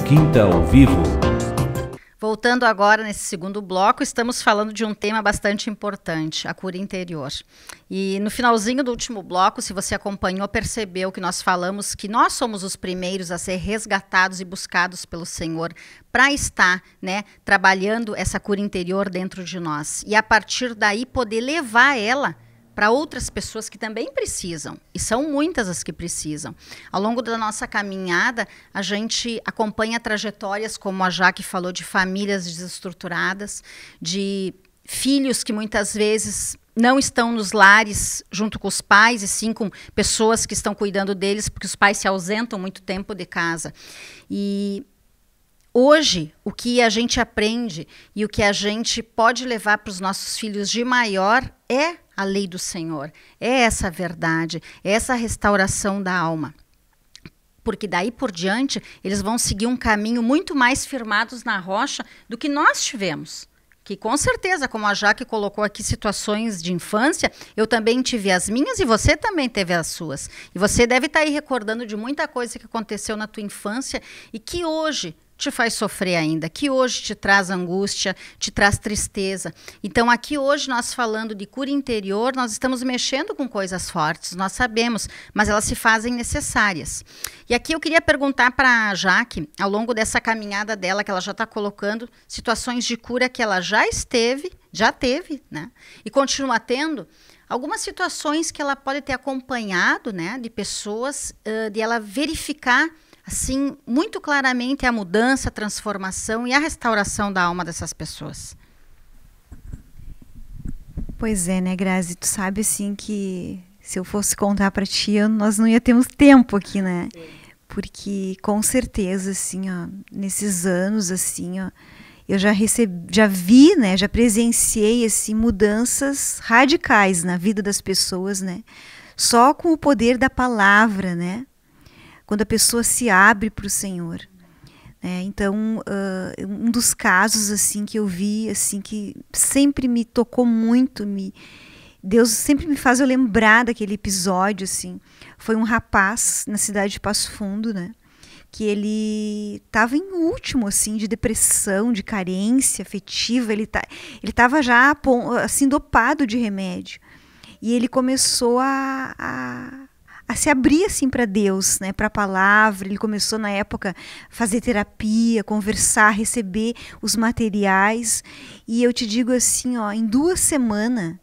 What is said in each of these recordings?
Quinta ao Vivo. Voltando agora nesse segundo bloco, estamos falando de um tema bastante importante, a cura interior. E no finalzinho do último bloco, se você acompanhou, percebeu que nós falamos que nós somos os primeiros a ser resgatados e buscados pelo Senhor para estar, trabalhando essa cura interior dentro de nós. E a partir daí poder levar ela para outras pessoas que também precisam, e são muitas as que precisam. Ao longo da nossa caminhada, a gente acompanha trajetórias, como a Jaque falou, de famílias desestruturadas, de filhos que muitas vezes não estão nos lares junto com os pais, e sim com pessoas que estão cuidando deles, porque os pais se ausentam muito tempo de casa. E hoje, o que a gente aprende e o que a gente pode levar para os nossos filhos de maior é a lei do Senhor, é essa verdade, é essa restauração da alma. Porque daí por diante, eles vão seguir um caminho muito mais firmados na rocha do que nós tivemos. Que com certeza, como a Jaque colocou aqui situações de infância, eu também tive as minhas e você também teve as suas. E você deve estar aí recordando de muita coisa que aconteceu na tua infância e que hoje te faz sofrer ainda, que hoje te traz angústia, te traz tristeza. Então aqui hoje nós falando de cura interior, nós estamos mexendo com coisas fortes, nós sabemos, mas elas se fazem necessárias. E aqui eu queria perguntar para a Jaque, ao longo dessa caminhada dela, que ela já está colocando, situações de cura que ela já teve, né? E continua tendo, algumas situações que ela pode ter acompanhado, né, de pessoas, de ela verificar assim, muito claramente a mudança, a transformação e a restauração da alma dessas pessoas. Pois é, né, Grazi? Tu sabe, assim, que se eu fosse contar para ti, nós não ia termos tempo aqui, né? Porque, com certeza, assim, ó, nesses anos, assim, ó, eu já vi, né, já presenciei, assim, mudanças radicais na vida das pessoas, né? Só com o poder da palavra, né? Quando a pessoa se abre para o Senhor. Então, um dos casos assim que eu vi, assim, que sempre me tocou muito, Deus sempre me faz eu lembrar daquele episódio, assim, foi um rapaz na cidade de Passo Fundo, né, que ele estava em último, assim, de depressão, de carência afetiva, ele estava já, assim, dopado de remédio. E ele começou a se abrir assim para Deus, né, para a palavra. Ele começou na época a fazer terapia, conversar, receber os materiais. E eu te digo assim, ó, em 2 semanas,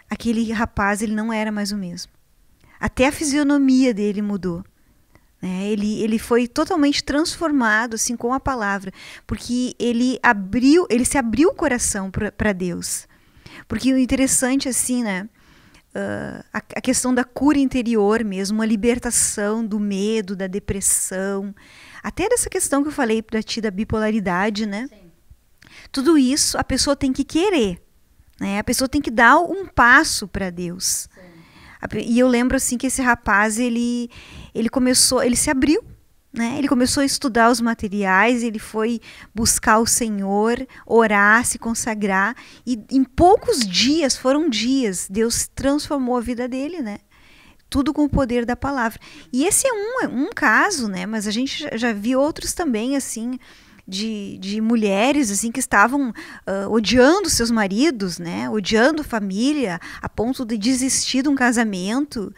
aquele rapaz ele não era mais o mesmo. Até a fisionomia dele mudou. Né? Ele foi totalmente transformado assim com a palavra, porque ele se abriu o coração para Deus. Porque o interessante assim, né? A questão da cura interior mesmo, a libertação do medo, da depressão, até dessa questão que eu falei para ti da bipolaridade, né? Sim. Tudo isso a pessoa tem que querer, né? A pessoa tem que dar um passo para Deus. Sim. E eu lembro assim que esse rapaz ele se abriu, né? Ele começou a estudar os materiais, ele foi buscar o Senhor, orar, se consagrar, e em poucos dias, foram dias, Deus transformou a vida dele, né? Tudo com o poder da palavra. E esse é um caso, né? Mas a gente já viu outros também, assim, de mulheres assim, que estavam odiando seus maridos, né? Odiando a família, a ponto de desistir de um casamento,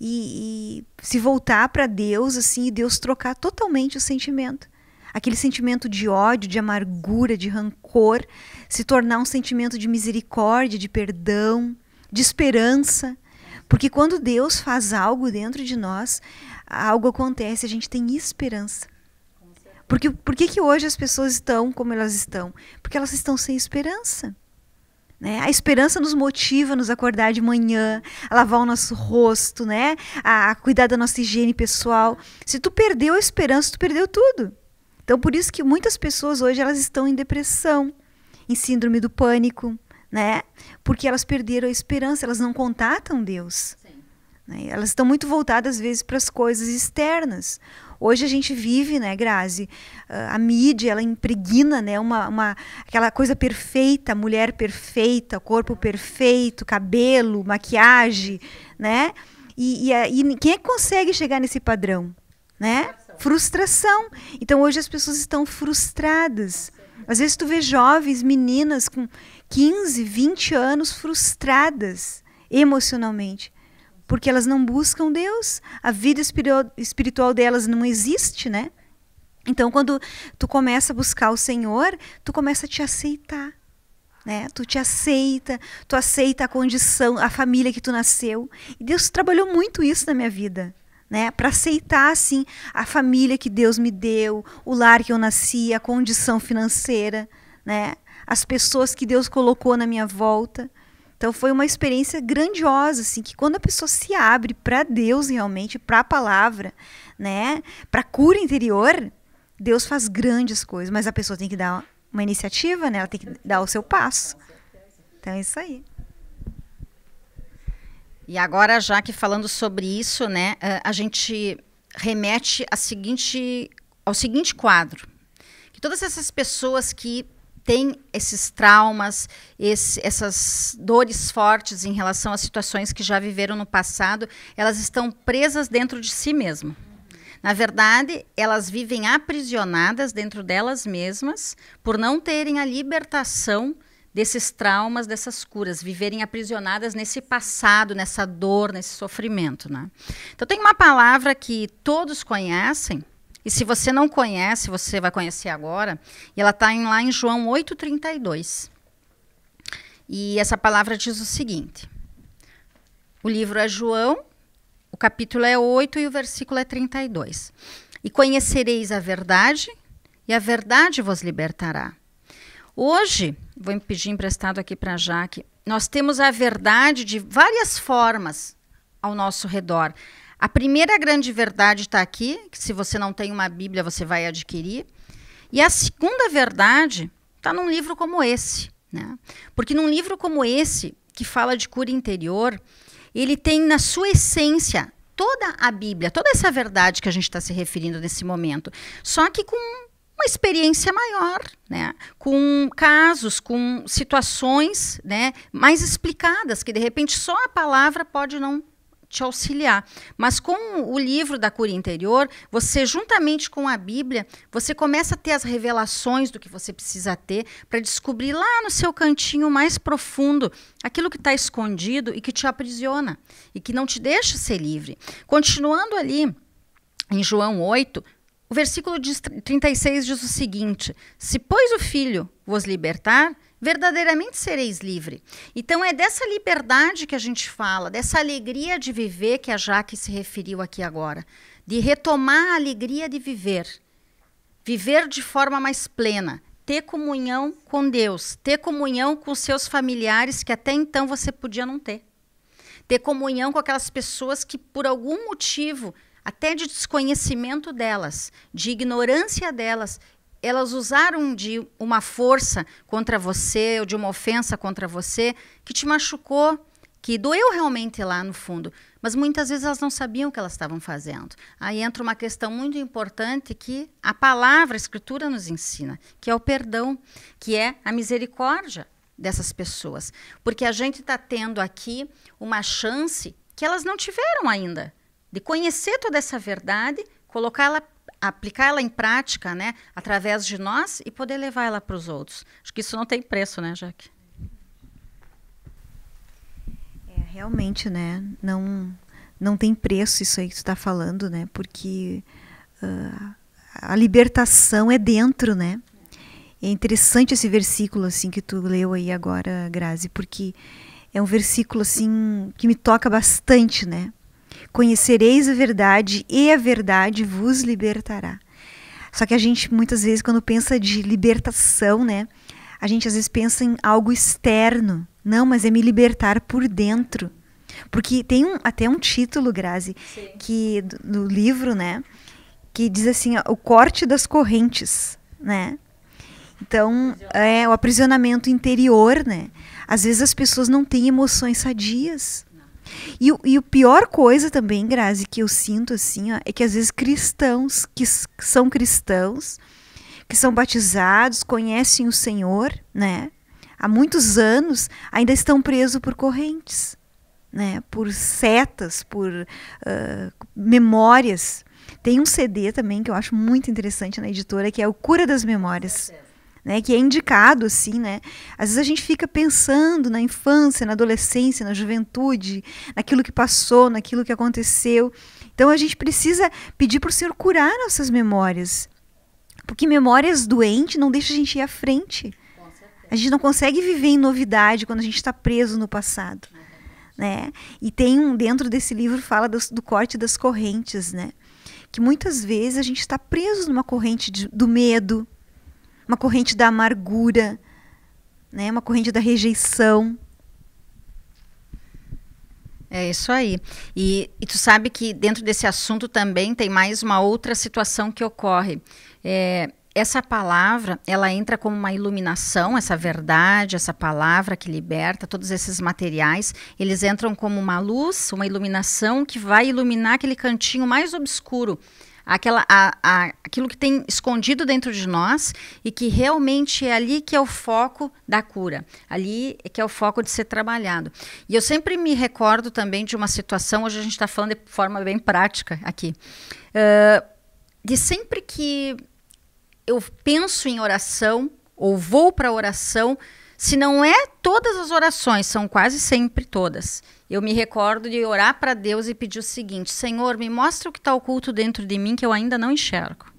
e se voltar para Deus, assim, e Deus trocar totalmente o sentimento. Aquele sentimento de ódio, de amargura, de rancor, se tornar um sentimento de misericórdia, de perdão, de esperança. Porque quando Deus faz algo dentro de nós, algo acontece, a gente tem esperança. Por que hoje as pessoas estão como elas estão? Porque elas estão sem esperança. Né? A esperança nos motiva a nos acordar de manhã, a lavar o nosso rosto, né? A cuidar da nossa higiene pessoal. Se tu perdeu a esperança, tu perdeu tudo. Então, por isso que muitas pessoas hoje elas estão em depressão, em síndrome do pânico, né? Porque elas perderam a esperança, elas não contatam Deus. Né? Elas estão muito voltadas, às vezes, para as coisas externas. Hoje a gente vive, né, Grazi, a mídia, ela impregna, né, aquela coisa perfeita, mulher perfeita, corpo perfeito, cabelo, maquiagem, né? E quem é que consegue chegar nesse padrão? né? Frustração. Então hoje as pessoas estão frustradas. Às vezes tu vê jovens, meninas com 15, 20 anos frustradas emocionalmente, porque elas não buscam Deus, a vida espiritual delas não existe, né? Então quando tu começa a buscar o Senhor, tu começa a te aceitar, né? Tu te aceita, tu aceita a condição, a família que tu nasceu. E Deus trabalhou muito isso na minha vida, né? Para aceitar assim a família que Deus me deu, o lar que eu nasci, a condição financeira, né? As pessoas que Deus colocou na minha volta. Então foi uma experiência grandiosa, assim, que quando a pessoa se abre para Deus realmente, para a palavra, né? Para a cura interior, Deus faz grandes coisas, mas a pessoa tem que dar uma iniciativa, né? Ela tem que dar o seu passo. Então é isso aí. E agora, já que falando sobre isso, né, a gente remete ao seguinte quadro. Que todas essas pessoas que têm esses traumas, essas dores fortes em relação às situações que já viveram no passado, elas estão presas dentro de si mesmas. Na verdade, elas vivem aprisionadas dentro delas mesmas por não terem a libertação desses traumas, dessas curas, viverem aprisionadas nesse passado, nessa dor, nesse sofrimento, né? Então tem uma palavra que todos conhecem, e se você não conhece, você vai conhecer agora, e ela está lá em João 8,32. E essa palavra diz o seguinte: o livro é João, o capítulo é 8 e o versículo é 32. E conhecereis a verdade, e a verdade vos libertará. Hoje, vou me pedir emprestado aqui para a Jaque, nós temos a verdade de várias formas ao nosso redor. A primeira grande verdade está aqui, que se você não tem uma Bíblia, você vai adquirir. E a segunda verdade está num livro como esse, né? Porque num livro como esse, que fala de cura interior, ele tem na sua essência toda a Bíblia, toda essa verdade que a gente está se referindo nesse momento. Só que com uma experiência maior, né? Com casos, com situações, né, mais explicadas, que de repente só a palavra pode não te auxiliar. Mas com o livro da cura interior, você, juntamente com a Bíblia, você começa a ter as revelações do que você precisa ter para descobrir lá no seu cantinho mais profundo aquilo que está escondido e que te aprisiona e que não te deixa ser livre. Continuando ali em João 8, o versículo 36 diz o seguinte: se, pois, o Filho vos libertar, verdadeiramente sereis livre. Então é dessa liberdade que a gente fala, dessa alegria de viver que a Jaque se referiu aqui agora, de retomar a alegria de viver, viver de forma mais plena, ter comunhão com Deus, ter comunhão com seus familiares que até então você podia não ter comunhão com aquelas pessoas que por algum motivo, até de desconhecimento delas, de ignorância delas, elas usaram de uma força contra você ou de uma ofensa contra você que te machucou, que doeu realmente lá no fundo. Mas muitas vezes elas não sabiam o que elas estavam fazendo. Aí entra uma questão muito importante que a palavra, a Escritura nos ensina, que é o perdão, que é a misericórdia dessas pessoas. Porque a gente está tendo aqui uma chance que elas não tiveram ainda, de conhecer toda essa verdade, colocá-la, aplicá-la em prática, né, através de nós e poder levar ela para os outros. Acho que isso não tem preço, né, Jaque? Realmente, né, não tem preço isso aí que tu está falando, né, porque a libertação é dentro, né. É interessante esse versículo assim que tu leu aí agora, Grazi, porque é um versículo assim que me toca bastante, né. Conhecereis a verdade e a verdade vos libertará. Só que a gente muitas vezes quando pensa de libertação, né, a gente às vezes pensa em algo externo. Não, mas é me libertar por dentro. Porque tem até um título, Grazi, que no livro, né, que diz assim, ó, o corte das correntes, né? Então, é o aprisionamento interior, né? Às vezes as pessoas não têm emoções sadias. E o pior coisa também, Grazi, que eu sinto assim, ó, é que às vezes cristãos, que são cristãos, que são batizados, conhecem o Senhor, né? Há muitos anos, ainda estão presos por correntes, né? Por setas, por memórias. Tem um CD também que eu acho muito interessante na editora, que é o Cura das Memórias. Né, que é indicado, assim, né? Às vezes a gente fica pensando na infância, na adolescência, na juventude, naquilo que passou, naquilo que aconteceu. Então a gente precisa pedir para o Senhor curar nossas memórias. Porque memórias doentes não deixam a gente ir à frente. A gente não consegue viver em novidade quando a gente está preso no passado. Né? E tem dentro desse livro fala do corte das correntes, né? Que muitas vezes a gente está preso numa corrente do medo, uma corrente da amargura, né? Uma corrente da rejeição. É isso aí. E tu sabe que dentro desse assunto também tem mais uma outra situação que ocorre. Essa palavra, ela entra como uma iluminação, essa verdade, essa palavra que liberta, todos esses materiais, eles entram como uma luz, uma iluminação que vai iluminar aquele cantinho mais obscuro, aquilo que tem escondido dentro de nós e que realmente é ali que é o foco da cura, ali é que é o foco de ser trabalhado. E eu sempre me recordo também de uma situação, hoje a gente está falando de forma bem prática aqui, de sempre que eu penso em oração ou vou para a oração, se não é todas as orações, são quase sempre todas. Eu me recordo de orar para Deus e pedir o seguinte: Senhor, me mostra o que está oculto dentro de mim que eu ainda não enxergo.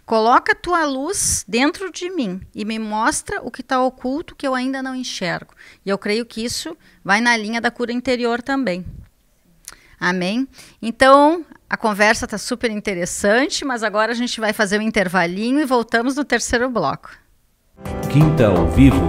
Coloca a tua luz dentro de mim e me mostra o que está oculto que eu ainda não enxergo. E eu creio que isso vai na linha da cura interior também. Amém? Então, a conversa está super interessante, mas agora a gente vai fazer um intervalinho e voltamos no terceiro bloco. Quinta ao Vivo.